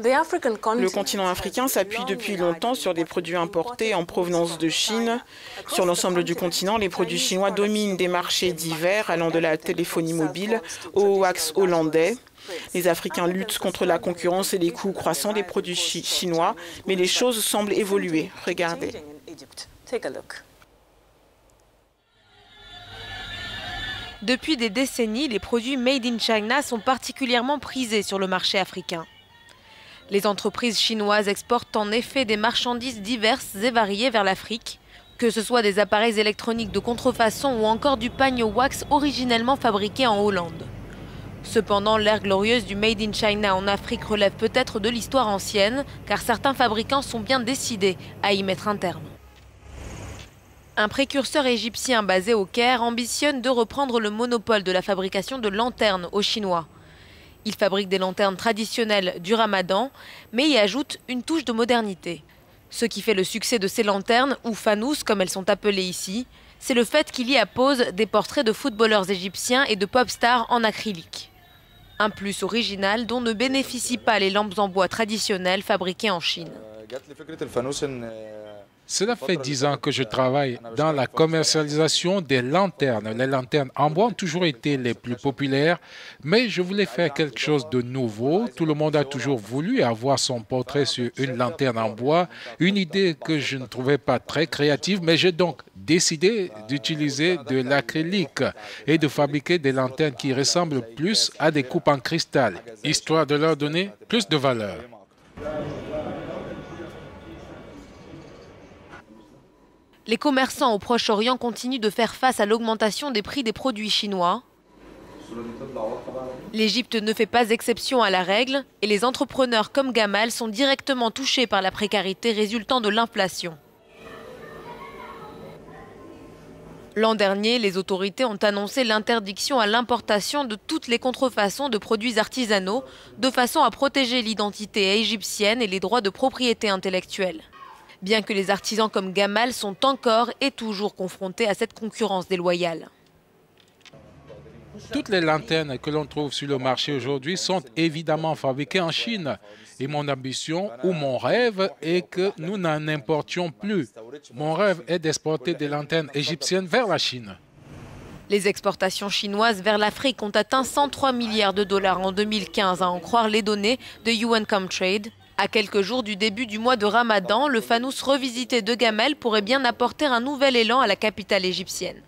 Le continent africain s'appuie depuis longtemps sur des produits importés en provenance de Chine. Sur l'ensemble du continent, les produits chinois dominent des marchés divers allant de la téléphonie mobile au wax hollandais. Les Africains luttent contre la concurrence et les coûts croissants des produits chinois, mais les choses semblent évoluer. Regardez. Depuis des décennies, les produits made in China sont particulièrement prisés sur le marché africain. Les entreprises chinoises exportent en effet des marchandises diverses et variées vers l'Afrique, que ce soit des appareils électroniques de contrefaçon ou encore du pagne au wax originellement fabriqué en Hollande. Cependant, l'ère glorieuse du Made in China en Afrique relève peut-être de l'histoire ancienne, car certains fabricants sont bien décidés à y mettre un terme. Un précurseur égyptien basé au Caire ambitionne de reprendre le monopole de la fabrication de lanternes aux Chinois. Il fabrique des lanternes traditionnelles du Ramadan, mais y ajoute une touche de modernité. Ce qui fait le succès de ces lanternes, ou fanous comme elles sont appelées ici, c'est le fait qu'il y appose des portraits de footballeurs égyptiens et de pop stars en acrylique. Un plus original dont ne bénéficient pas les lampes en bois traditionnelles fabriquées en Chine. Cela fait 10 ans que je travaille dans la commercialisation des lanternes. Les lanternes en bois ont toujours été les plus populaires, mais je voulais faire quelque chose de nouveau. Tout le monde a toujours voulu avoir son portrait sur une lanterne en bois, une idée que je ne trouvais pas très créative, mais j'ai donc décidé d'utiliser de l'acrylique et de fabriquer des lanternes qui ressemblent plus à des coupes en cristal, histoire de leur donner plus de valeur. Les commerçants au Proche-Orient continuent de faire face à l'augmentation des prix des produits chinois. L'Égypte ne fait pas exception à la règle et les entrepreneurs comme Gamal sont directement touchés par la précarité résultant de l'inflation. L'an dernier, les autorités ont annoncé l'interdiction à l'importation de toutes les contrefaçons de produits artisanaux de façon à protéger l'identité égyptienne et les droits de propriété intellectuelle. Bien que les artisans comme Gamal sont encore et toujours confrontés à cette concurrence déloyale. Toutes les lanternes que l'on trouve sur le marché aujourd'hui sont évidemment fabriquées en Chine. Et mon ambition ou mon rêve est que nous n'en importions plus. Mon rêve est d'exporter des lanternes égyptiennes vers la Chine. Les exportations chinoises vers l'Afrique ont atteint 103 milliards de dollars en 2015, à en croire les données de UN Comtrade. À quelques jours du début du mois de Ramadan, le fanous revisité de Gamal pourrait bien apporter un nouvel élan à la capitale égyptienne.